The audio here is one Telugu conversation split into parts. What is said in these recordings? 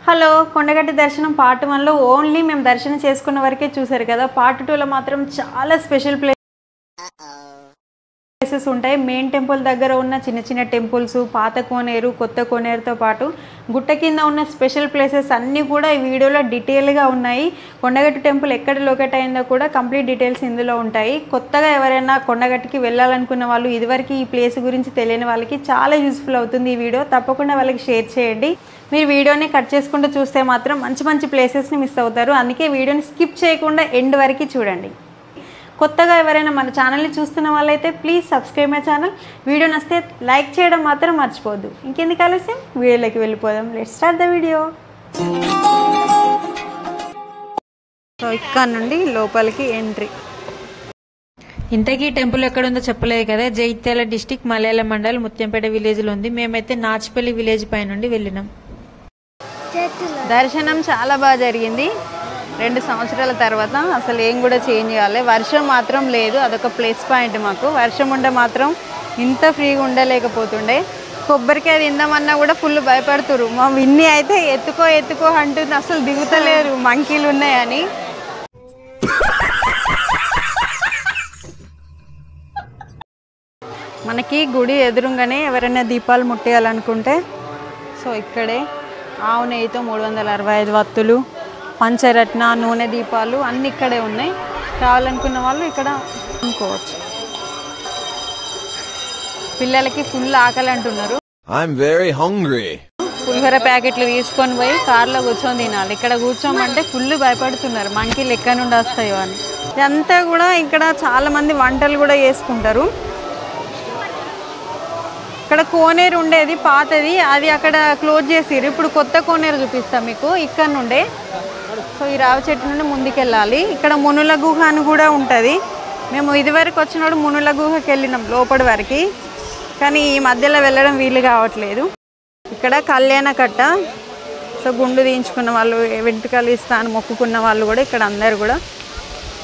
హలో కొండగట్టి దర్శనం పార్ట్ 1 లో ఓన్లీ మేము దర్శనం చేసుకున్న వరకే చూసారు కదా. పార్ట్ 2 లో మాత్రం చాలా స్పెషల్ ప్లేసెస్ ఉంటాయి. మెయిన్ టెంపుల్ దగ్గర ఉన్న చిన్న చిన్న టెంపుల్స్, పాత కోనేరు, కొత్త కోనేరుతో పాటు గుట్ట కింద ఉన్న స్పెషల్ ప్లేసెస్ అన్నీ కూడా ఈ వీడియోలో డీటెయిల్గా ఉన్నాయి. కొండగట్టు టెంపుల్ ఎక్కడ లొకేట్ అయిందో కూడా కంప్లీట్ డీటెయిల్స్ ఇందులో ఉంటాయి. కొత్తగా ఎవరైనా కొండగట్టుకి వెళ్ళాలనుకున్న వాళ్ళు, ఇదివరకు ఈ ప్లేస్ గురించి తెలియని వాళ్ళకి చాలా యూస్ఫుల్ అవుతుంది ఈ వీడియో. తప్పకుండా వాళ్ళకి షేర్ చేయండి. మీరు వీడియోని కట్ చేసుకుంటూ చూస్తే మాత్రం మంచి మంచి ప్లేసెస్ని మిస్ అవుతారు. అందుకే వీడియోని స్కిప్ చేయకుండా ఎండ్ వరకు చూడండి. కొత్తగా ఎవరైనా మన ఛానల్ని చూస్తున్న వాళ్ళైతే please subscribe my channel. Video నచ్చితే లైక్ చేయడం మాత్రం మర్చిపోద్దు. ఇంకెందుకు ఆలస్యం, వీడియోలోకి వెళ్ళిపోదాం. Let's start the video. So ఇక్కడ నుండి లోపలికి ఎంట్రీ. ఇంతకీ టెంపుల్ ఎక్కడ ఉందో చెప్పలేదు కదా. జగిత్యాల డిస్టిక్, మలయాళ మండల్, ముత్యంపేట విలేజ్లో ఉంది. మేమైతే నాచిపల్లి విలేజ్ పై నుండి వెళ్ళినాం. దర్శనం చాలా బాగా జరిగింది. 2 సంవత్సరాల తర్వాత అసలు ఏం కూడా చేంజ్ చేయాలి. వర్షం మాత్రం లేదు, అదొక ప్లస్ పాయింట్ మాకు. వర్షం ఉంటే మాత్రం ఇంత ఫ్రీగా ఉండలేకపోతుండే. కొబ్బరికాయ తిందామన్నా కూడా ఫుల్ భయపడుతురు. మా విన్ని అయితే ఎత్తుకో అంటుంది, అసలు దిగుతలేరు మంకీలు ఉన్నాయని. మనకి గుడి ఎదురుగానే ఎవరైనా దీపాలు ముట్టేయాలనుకుంటే సో ఇక్కడే ఆవు నెయ్యితో 365 వత్తులు, పంచరత్న, నూనె దీపాలు అన్నీ ఇక్కడే ఉన్నాయి. కావాలనుకున్న వాళ్ళు ఇక్కడ కొనుక్కోవచ్చు. పిల్లలకి ఫుల్ ఆకలి అంటున్నారు. పులిహోర ప్యాకెట్లు తీసుకొని పోయి కార్లో కూర్చొని తినాలి. ఇక్కడ కూర్చోమంటే ఫుల్ భయపడుతున్నారు, మంకీలు ఎక్కడి నుండి వస్తాయో అని. ఇదంతా కూడా ఇక్కడ చాలామంది వంటలు కూడా చేసుకుంటారు. ఇక్కడ కోనేరు ఉండేది పాతది, అది అక్కడ క్లోజ్ చేసిరు. ఇప్పుడు కొత్త కోనేరు చూపిస్తాం మీకు ఇక్కడ నుండే. సో ఈ రావి చెట్టు నుండి ముందుకెళ్ళాలి. ఇక్కడ మునుల గుహ అని కూడా ఉంటుంది. మేము ఇదివరకు వచ్చినప్పుడు మునుల గుహకి వెళ్ళినాం లోపటి వరకు, కానీ ఈ మధ్యలో వెళ్ళడం వీలు కావట్లేదు. ఇక్కడ కళ్యాణ కట్ట. సో గుండు తీయించుకున్న వాళ్ళు, వెంట్రుకలు ఇస్తా అని మొక్కుకున్న వాళ్ళు కూడా ఇక్కడ అందరు కూడా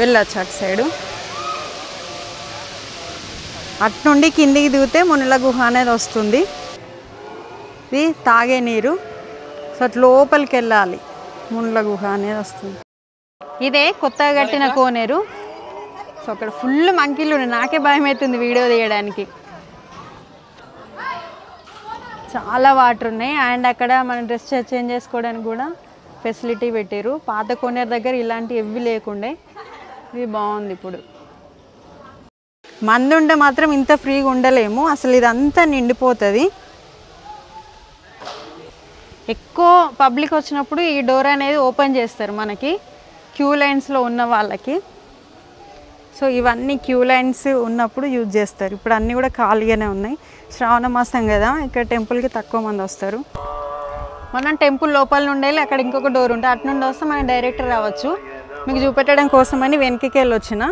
వెళ్ళొచ్చు అటు సైడు. అటు నుండి కిందికి దిగితే మునుల గుహ అనేది వస్తుంది. ఇది తాగే నీరు. సో అటు లోపలికి వెళ్ళాలి, మునుల గుహ అనేది వస్తుంది. ఇదే కొత్తగా కట్టిన కోనేరు. సో అక్కడ ఫుల్ మంకీలు ఉన్నాయి. నాకే భయం అవుతుంది వీడియో తీయడానికి. చాలా వాటర్ ఉన్నాయి. అండ్ అక్కడ మన డ్రెస్ చేంజ్ చేసుకోవడానికి కూడా ఫెసిలిటీ పెట్టారు. పాత కోనేరు దగ్గర ఇలాంటి ఎవ్వి లేకుండే, ఇది బాగుంది. ఇప్పుడు మంది ఉంటే మాత్రం ఇంత ఫ్రీగా ఉండలేము, అసలు ఇదంతా నిండిపోతుంది. ఎక్కువ పబ్లిక్ వచ్చినప్పుడు ఈ డోర్ అనేది ఓపెన్ చేస్తారు మనకి, క్యూ లైన్స్లో ఉన్న వాళ్ళకి. సో ఇవన్నీ క్యూ లైన్స్ ఉన్నప్పుడు యూజ్ చేస్తారు. ఇప్పుడు అన్నీ కూడా ఖాళీగానే ఉన్నాయి. శ్రావణ మాసం కదా, ఇక్కడ టెంపుల్కి తక్కువ మంది వస్తారు. మనం టెంపుల్ లోపల నుండి వెళ్ళి అక్కడ ఇంకొక డోర్ ఉంటుంది, అటు నుండి వస్తే మనం డైరెక్ట్ రావచ్చు. మీకు చూపెట్టడం కోసమని వెనక్కి వెళ్ళి వచ్చిన.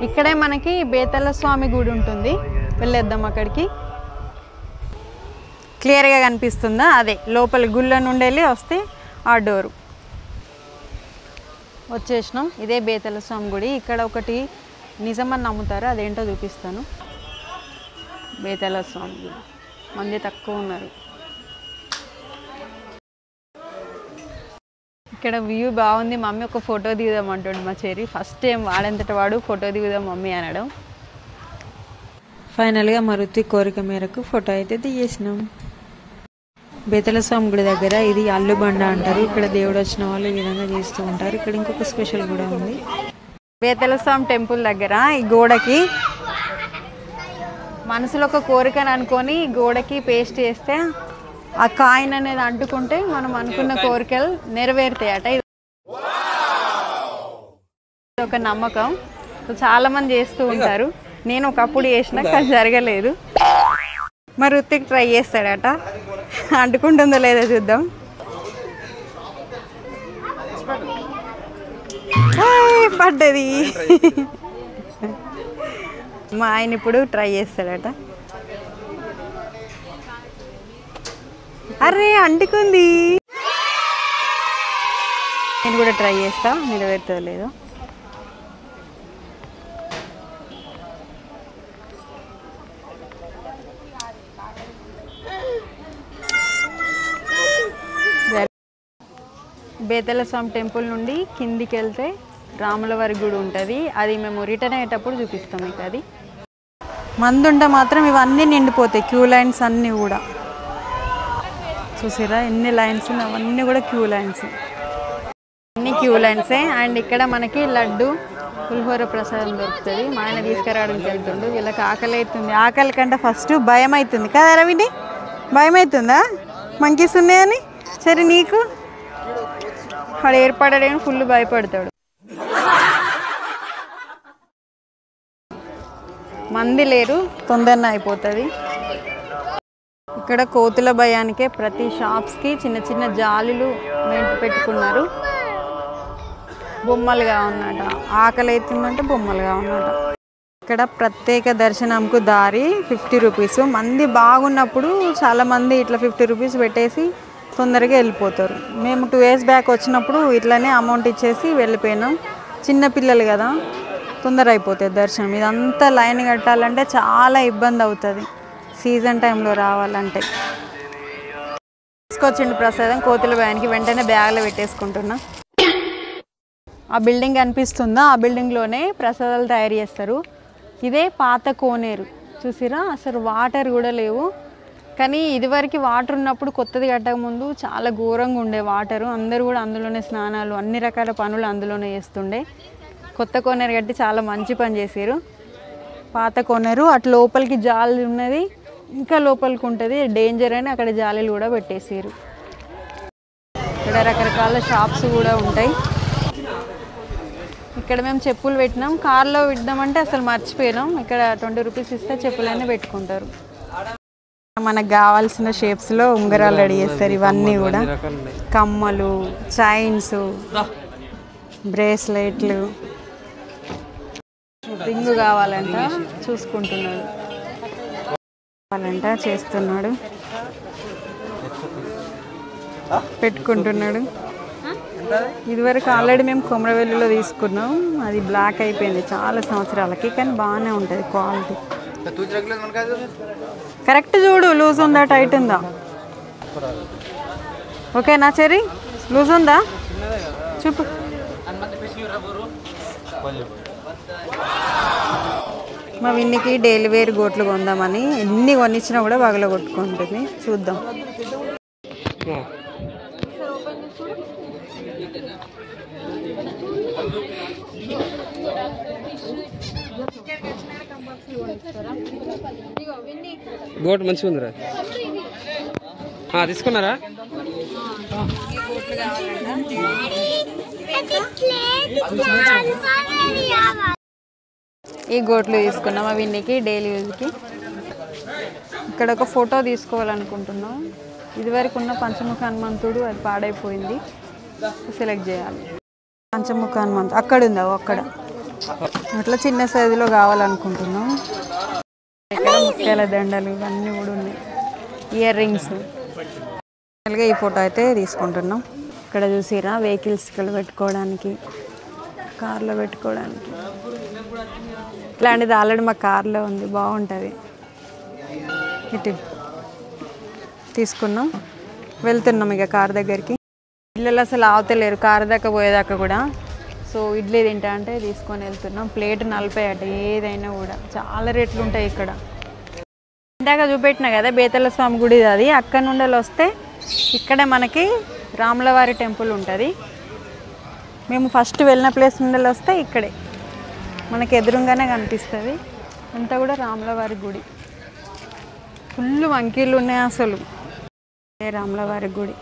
ఇక్కడే మనకి బేతల స్వామి గుడి ఉంటుంది, వెళ్ళేద్దాం అక్కడికి. క్లియర్గా కనిపిస్తుందా? అదే లోపల గుళ్ళ నుండి వెళ్ళి వస్తే ఆ డోరు. వచ్చేసినాం. ఇదే బేతల స్వామి గుడి. ఇక్కడ ఒకటి నిజమని నమ్ముతారు, అదేంటో చూపిస్తాను. బేతల స్వామి గుడి మంది తక్కువ ఉన్నారు. ఇక్కడ వ్యూ బాగుంది. మమ్మీ ఒక ఫోటో దిగుదాం అంటుండు మా చెరి. ఫస్ట్ టైం వాడంతట వాడు ఫోటో దిగుదాం మమ్మీ అనడం. ఫైనల్గా మరుతి కోరిక మేరకు ఫోటో అయితే దిగేసినాం. బేతల స్వామి గుడి దగ్గర ఇది అల్లు బండ అంటారు. ఇక్కడ దేవుడు వచ్చిన వాళ్ళు ఈ విధంగా చేస్తూ ఉంటారు. ఇక్కడ ఇంకొక స్పెషల్ కూడా ఉంది. బేతల స్వామి టెంపుల్ దగ్గర ఈ గోడకి మనసులో ఒక కోరికను అనుకొని గోడకి పేస్ట్ చేస్తే ఆ కాయిన్ అనేది అంటుకుంటే మనం అనుకున్న కోరికలు నెరవేరుతాయట. ఇది ఒక నమ్మకం. చాలా మంది చేస్తూ ఉంటారు. నేను ఒకప్పుడు చేసిన, కానీ జరగలేదు. మరి ఉత్తికి ట్రై చేస్తాడట, అంటుకుంటుందో లేదో చూద్దాం. పడ్డది. మా ఆయన ఇప్పుడు ట్రై చేస్తాడట. అరే అంటుకుంది. నేను కూడా ట్రై చేస్తా, నెరవేరుతుందో లేదో. బేతల స్వామి టెంపుల్ నుండి కిందికి వెళ్తే రాములవారి గుడి ఉంటుంది. అది మేము రిటర్న్ అయ్యేటప్పుడు చూపిస్తాం మీకు. అది మంది ఉంటే మాత్రం ఇవన్నీ నిండిపోతాయి. క్యూ లైన్స్ అన్నీ కూడా చూసారా ఎన్ని లైన్స్ ఉన్నాయి. అవన్నీ కూడా క్యూ లైన్స్, అన్ని క్యూ లైన్సే. అండ్ ఇక్కడ మనకి లడ్డు పులిహోర ప్రసాదం దొరుకుతుంది. మా ఆయన తీసుకురావడానికి వెళ్తుండు. వీళ్ళకి ఆకలి అవుతుంది. ఆకలి కంటే ఫస్ట్ భయం అవుతుంది కదా రవిని? భయం అవుతుందా మంకీస్ ఉన్నాయని? సరే నీకు వాడు ఏర్పడడానికి ఫుల్ భయపడతాడు. మంది లేరు, తొందరనే అయిపోతుంది. ఇక్కడ కోతుల భయానికే ప్రతి షాప్స్కి చిన్న చిన్న జాలీలు పెట్టుకున్నారు. బొమ్మలుగా ఉన్నట. ఆకలి అవుతుందంటే బొమ్మలుగా ఉన్నట. ఇక్కడ ప్రత్యేక దర్శనంకు దారి 50 రూపీస్. మంది బాగున్నప్పుడు చాలామంది ఇట్లా 50 రూపీస్ పెట్టేసి తొందరగా వెళ్ళిపోతారు. మేము 2 years బ్యాక్ వచ్చినప్పుడు ఇట్లానే అమౌంట్ ఇచ్చేసి వెళ్ళిపోయినాం. చిన్నపిల్లలు కదా, తొందర అయిపోతుంది దర్శనం. ఇదంతా లైన్ కట్టాలంటే చాలా ఇబ్బంది అవుతుంది సీజన్ టైంలో రావాలంటే. తీసుకొచ్చిండు ప్రసాదం కోతుల భయానికి. వెంటనే బ్యాగ్లో పెట్టేసుకుంటున్నా. ఆ బిల్డింగ్ కనిపిస్తుందా? ఆ బిల్డింగ్లోనే ప్రసాదాలు తయారు చేస్తారు. ఇదే పాత కోనేరు చూసిరా. అసలు వాటర్ కూడా లేవు. కానీ ఇదివరకు వాటర్ ఉన్నప్పుడు కొత్తది కట్టక ముందు చాలా ఘోరంగా ఉండే వాటరు. అందరూ కూడా అందులోనే స్నానాలు, అన్ని రకాల పనులు అందులోనే చేస్తుండే. కొత్త కోనేరు కట్టి చాలా మంచి పని చేసారు. పాత కోనేరు అటు లోపలికి జాలి ఉన్నది, ఇంకా లోపలికి ఉంటుంది, డేంజర్ అని అక్కడ జాలీలు కూడా పెట్టేసారు. ఇక్కడ రకరకాల షాప్స్ కూడా ఉంటాయి. ఇక్కడ మేము చెప్పులు పెట్టినాం. కార్లో విద్దామంటే అసలు మర్చిపోయినాం. ఇక్కడ 20 రూపీస్ ఇస్తే చెప్పులన్నీ పెట్టుకుంటారు. మనకు కావాల్సిన షేప్స్లో ఉంగరాలు రెడీ చేస్తారు. ఇవన్నీ కూడా కమ్మలు, చైన్స్, బ్రేస్లెట్లు. రింగ్ కావాలంట చూసుకుంటున్నాడు. కావాలంట చేస్తున్నాడు, పెట్టుకుంటున్నాడు. ఇదివరకు ఆల్రెడీ మేము కొమరవెల్లిలో తీసుకున్నాం. అది బ్లాక్ అయిపోయింది చాలా సంవత్సరాలకి, కానీ బాగానే ఉంటుంది క్వాలిటీ. కరెక్ట్ చూడు, లూజ్ ఉందా టైట్ ఉందా? ఓకేనా చెర్రీ? లూజ్ ఉందా చూపు. మా విన్నికి డైలీ వేర్ గోట్లు కొందామని ఎన్ని కొనిచ్చినా కూడా పగల కొట్టుకుంటుంది. చూద్దాం. గోట్ మంచిగా ఉందిరా. తీసుకున్నారా? ఈ గోట్లు తీసుకున్నాం అవి విన్నికి డైలీ యూజ్కి. ఇక్కడ ఒక ఫోటో తీసుకోవాలనుకుంటున్నాం. ఇదివరకు ఉన్న పంచముఖ హనుమంతుడు అది పాడైపోయింది, సెలెక్ట్ చేయాలి. పంచముఖ హనుమంతుడు అక్కడ ఉందా? అక్కడ అట్లా చిన్న సైజులో కావాలనుకుంటున్నాం. ఇక్కడ ముత్యాల దండలు ఇవన్నీ కూడా ఉన్నాయి, ఇయర్ రింగ్స్. ఈ ఫోటో అయితే తీసుకుంటున్నాం. ఇక్కడ చూసిరా వెహికల్స్కి పెట్టుకోవడానికి, కార్లో పెట్టుకోవడానికి. ఇట్లాంటిది ఆల్రెడీ మా కార్లో ఉంది, బాగుంటుంది. ఇటు తీసుకున్నాం, వెళ్తున్నాం ఇక కార్ దగ్గరికి. పిల్లలు అసలు ఆవుతలేరు కార్ దాకా పోయేదాకా కూడా. సో ఇడ్లీ తింటా అంటే తీసుకొని వెళ్తున్నాం. ప్లేట్ 40 అట. ఏదైనా కూడా చాలా రేట్లు ఉంటాయి ఇక్కడ. ఇందాక చూపెట్టినా కదా బేతల స్వామి గుడి, అది అక్కడ నుండి వస్తే ఇక్కడే మనకి రాములవారి టెంపుల్ ఉంటుంది. మేము ఫస్ట్ వెళ్ళిన ప్లేస్ నుండి వస్తే ఇక్కడే మనకి ఎదురుగానే కనిపిస్తుంది. అంతా కూడా రాములవారి గుడి. ఫుల్ వంకీళ్ళు ఉన్నాయి అసలు. రాములవారి గుడి.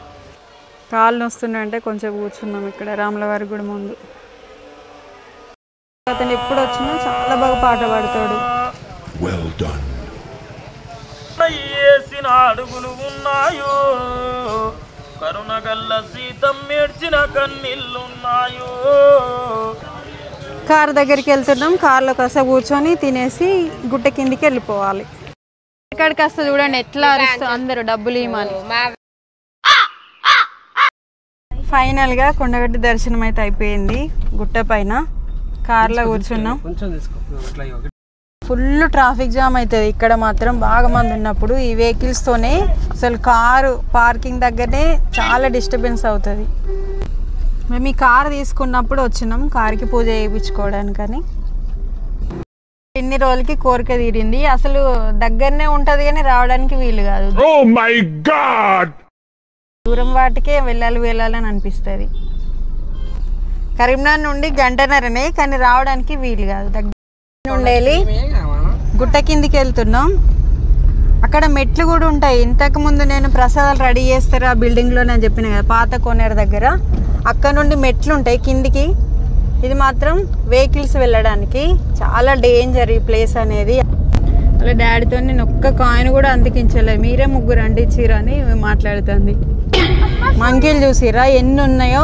కాళ్ళు నొస్తున్నాయంటే కొంచెం కూర్చున్నాం ఇక్కడ రాములవారి గుడి ముందు. అతను ఎప్పుడు వచ్చినా చాలా బాగా పాట పాడతాడు. వేసిన అడుగులు ఉన్నాయో, కరుణగల్ల సీతం మేడ్చిన కన్నీళ్ళున్నాయో. కార్ దగ్గరికి వెళ్తున్నాం. కార్లో కాస్త కూర్చొని తినేసి గుట్ట కిందికి వెళ్ళిపోవాలి. ఇక్కడికి వస్తే చూడండి ఎట్లా అరుస్తారు అందరూ డబ్బులు ఇవ్వమని. ఫైనల్గా కొండగట్టు దర్శనం అయితే అయిపోయింది. గుట్ట పైన కార్లో కూర్చున్నాం. ఫుల్ ట్రాఫిక్ జామ్ అవుతుంది ఇక్కడ మాత్రం బాగా మంది ఉన్నప్పుడు. ఈ వెహికల్స్తోనే అసలు కారు పార్కింగ్ దగ్గరనే చాలా డిస్టర్బెన్స్ అవుతుంది. మేము ఈ కార్ తీసుకున్నప్పుడు వచ్చినాం కార్కి పూజ చేయించుకోవడానికని. ఇన్ని రోజులకి కోరిక తీరింది. అసలు దగ్గరనే ఉంటది కానీ రావడానికి వీలు కాదు. దూరం వాటికే వెళ్ళాలని అనిపిస్తుంది. కరీంనగర్ నుండి గంటన్నరనే కానీ రావడానికి వీలు కాదు. దగ్గర నుండి గుట్ట కిందికి వెళ్తున్నాం. అక్కడ మెట్లు కూడా ఉంటాయి. ఇంతకు ముందు నేను ప్రసాదాలు రెడీ చేస్తారు ఆ బిల్డింగ్లో నేను చెప్పిన కదా పాత కోనేరు దగ్గర. అక్కడ నుండి మెట్లు ఉంటాయి కిందికి. ఇది మాత్రం వెహికల్స్ వెళ్ళడానికి చాలా డేంజర్ ఈ ప్లేస్ అనేది. అలా డాడీతో నేను ఒక్క కాయిన్ కూడా అందికించలే, మీరే ముగ్గురు అంటించిరా అని మాట్లాడుతుంది. మంకీలు చూసిరా ఎన్ని ఉన్నాయో.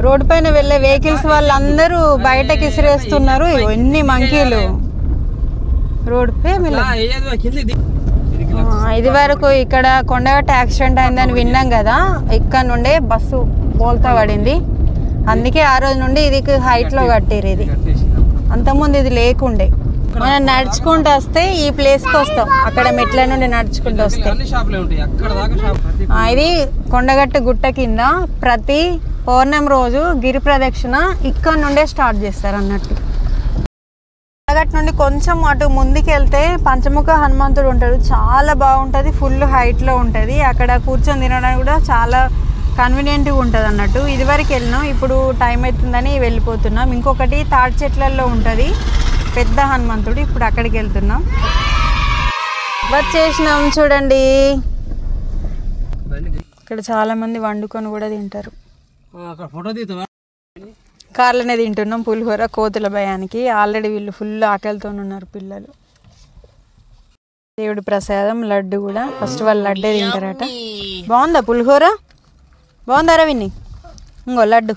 రోడ్డు పైన వెళ్ళే వెహికల్స్ వాళ్ళందరూ బయటకి ఇసిరేస్తున్నారు. ఎన్ని మంకీలు రోడ్ పై. ఇది వరకు ఇక్కడ కొండగట్ట యాక్సిడెంట్ అయిందని విన్నాం కదా, ఇక్కడ నుండే బస్సు బోల్తా పడింది. అందుకే ఆ రోజు నుండి ఇది హైట్ లో కట్టారు. ఇది అంతకుముందు ఇది లేకుండే. మనం నడుచుకుంటూ వస్తే ఈ ప్లేస్ కి వస్తాం. అక్కడ మెట్ల నుండి నడుచుకుంటూ వస్తాం. ఇది కొండగట్టు గుట్ట కింద ప్రతి పౌర్ణమి రోజు గిరి ప్రదక్షిణ ఇక్కడ నుండే స్టార్ట్ చేస్తారు అన్నట్టు. కొండగట్టు నుండి కొంచెం అటు ముందుకు వెళ్తే పంచముఖ హనుమంతుడు ఉంటాడు. చాలా బాగుంటుంది. ఫుల్ హైట్ లో ఉంటుంది. అక్కడ కూర్చొని తినడానికి కూడా చాలా కన్వీనియంట్గా ఉంటుంది అన్నట్టు. ఇదివరకు వెళ్ళినాం, ఇప్పుడు టైం అవుతుందని వెళ్ళిపోతున్నాం. ఇంకొకటి తాటి చెట్లలో ఉంటుంది పెద్ద హనుమంతుడు. ఇప్పుడు అక్కడికి వెళ్తున్నాం. వచ్చేసినాం చూడండి. ఇక్కడ చాలా మంది వండుకొని కూడా తింటారు. కార్లోనే తింటున్నాం పులిహోర కోతుల భయానికి. ఆల్రెడీ వీళ్ళు ఫుల్ ఆకలితో ఉన్నారు పిల్లలు. దేవుడి ప్రసాదం లడ్డు కూడా ఫస్ట్ వాళ్ళు లడ్డే తింటారట. బాగుందా పులిహోర? బాగుందా రవిని? ఇంకో లడ్డు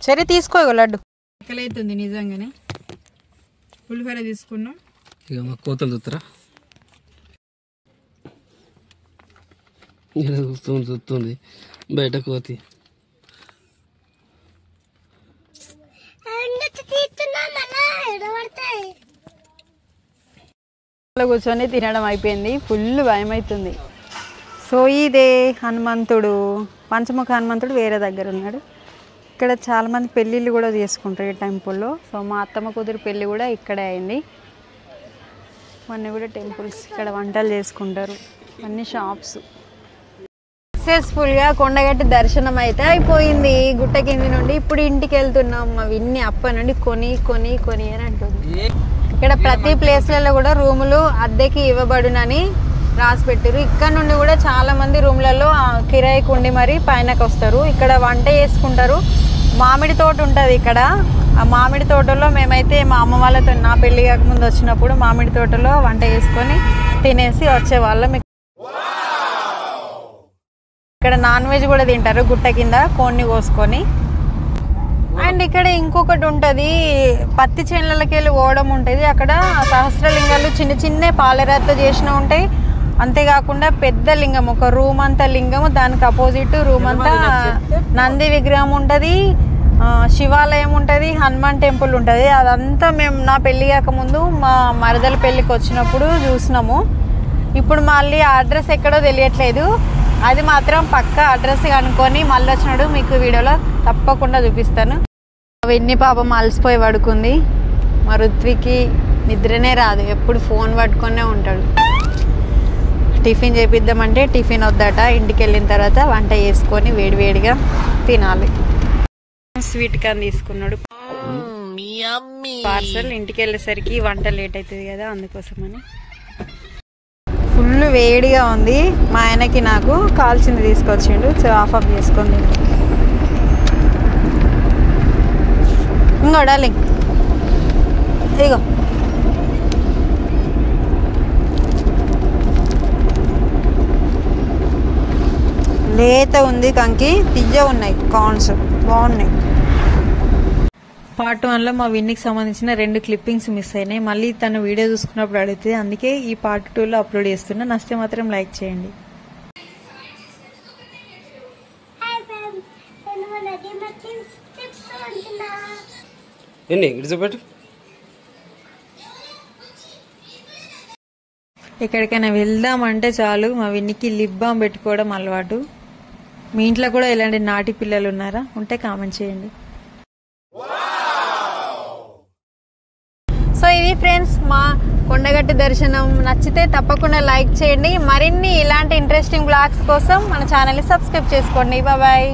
సరే తీసుకో. లడ్డు ఆకలైతుంది నిజంగానే. పులిహోర తీసుకున్నాం. ఇక మా కోతలు చూస్తారా? చూస్తుంది బయట కోతి. కూర్చొని తినడం అయిపోయింది. ఫుల్ భయం అవుతుంది. సో ఇదే హనుమంతుడు, పంచముఖ హనుమంతుడు వేరే దగ్గర ఉన్నాడు. ఇక్కడ చాలామంది పెళ్ళిళ్ళు కూడా చేసుకుంటారు ఈ టెంపుల్లో. సో మా అత్తమ్మ కూతురు పెళ్ళి కూడా ఇక్కడే అయింది. అన్నీ కూడా టెంపుల్స్. ఇక్కడ వంటలు చేసుకుంటారు. అన్ని షాప్స్. సక్సెస్ఫుల్గా కొండగట్టు దర్శనం అయితే అయిపోయింది గుట్ట కింది నుండి. ఇప్పుడు ఇంటికి వెళ్తున్నాం. అవి ఇన్ని అప్ప నుండి కొని కొని కొని అని అంటుంది. ఇక్కడ ప్రతి ప్లేస్లలో కూడా రూములు అద్దెకి ఇవ్వబడునని రాసి పెట్టారు. ఇక్కడ నుండి కూడా చాలా మంది రూమ్లలో కిరాయికి ఉండి మరి పైనకి వస్తారు. ఇక్కడ వంట చేసుకుంటారు. మామిడి తోట ఉంటుంది ఇక్కడ. ఆ మామిడి తోటలో మేమైతే మా అమ్మ వాళ్ళతో నా పెళ్ళి కాకముందు వచ్చినప్పుడు మామిడి తోటలో వంట చేసుకొని తినేసి వచ్చేవాళ్ళం. ఇక్కడ నాన్ వెజ్ కూడా తింటారు గుట్ట కింద కోన్ని కోసుకొని. అండ్ ఇక్కడ ఇంకొకటి ఉంటుంది, పత్తి చేనులకి వెళ్ళి పోవడం ఉంటుంది. అక్కడ సహస్రలింగాలు చిన్న చిన్న పాలరాతో చేసినవి ఉంటాయి. అంతేకాకుండా పెద్ద లింగం, ఒక రూమ్ అంతా లింగము, దానికి అపోజిట్ రూమ్ అంతా నంది విగ్రహం ఉంటుంది, శివాలయం ఉంటుంది, హనుమాన్ టెంపుల్ ఉంటుంది. అదంతా మేము నా పెళ్ళి కాకముందు మా మరదల పెళ్ళికి వచ్చినప్పుడు చూసినాము. ఇప్పుడు మళ్ళీ ఆ అడ్రస్ ఎక్కడో తెలియట్లేదు. అది మాత్రం పక్క అడ్రస్ కనుక్కొని మళ్ళీ వచ్చినాడు మీకు వీడియోలో తప్పకుండా చూపిస్తాను. వెన్ని పాపం అలసిపోయి పడుకుంది. మా ఋత్వికి నిద్రనే రాదు, ఎప్పుడు ఫోన్ పట్టుకొనే ఉంటాడు. టిఫిన్ చేపిద్దామంటే టిఫిన్ వద్దట. ఇంటికి వెళ్ళిన తర్వాత వంట చేసుకొని వేడివేడిగా తినాలి. స్వీట్ కార్న్ తీసుకున్నాడు పార్సల్. ఇంటికి వెళ్ళేసరికి వంట లేట్ అవుతుంది కదా, అందుకోసమని. ఫుల్ వేడిగా ఉంది. మా ఆయనకి నాకు కాల్చింది తీసుకొచ్చిండు. సో ఆఫ్ చేసుకుంది. ఇంకో డార్లింగ్ ఇగో లేత ఉంది కంకి, తియ్య ఉన్నాయి కార్న్స్, బాగున్నాయి. పార్ట్ 1లో మా విన్నికి సంబంధించిన 2 క్లిప్పింగ్స్ మిస్ అయినాయి. మళ్ళీ తను వీడియో చూసుకున్నప్పుడు అడుగుతుంది. అందుకే ఈ పార్ట్ 2లో అప్లోడ్ చేస్తున్నా. నచ్చితే మాత్రం లైక్ చేయండి. ఎక్కడికైనా వెళ్దామంటే చాలు మా విన్నికి లిప్ బామ్ పెట్టుకోవడం అలవాటు. మీ ఇంట్లో కూడా ఇలాంటి నాటి పిల్లలు ఉన్నారా? ఉంటే కామెంట్ చేయండి. సో ఇది ఫ్రెండ్స్ మా కొండగట్టు దర్శనం. నచ్చితే తప్పకుండా లైక్ చేయండి. మరిన్ని ఇలాంటి ఇంట్రెస్టింగ్ బ్లాగ్స్ కోసం మన ఛానల్ని సబ్స్క్రైబ్ చేసుకోండి. బాయ్.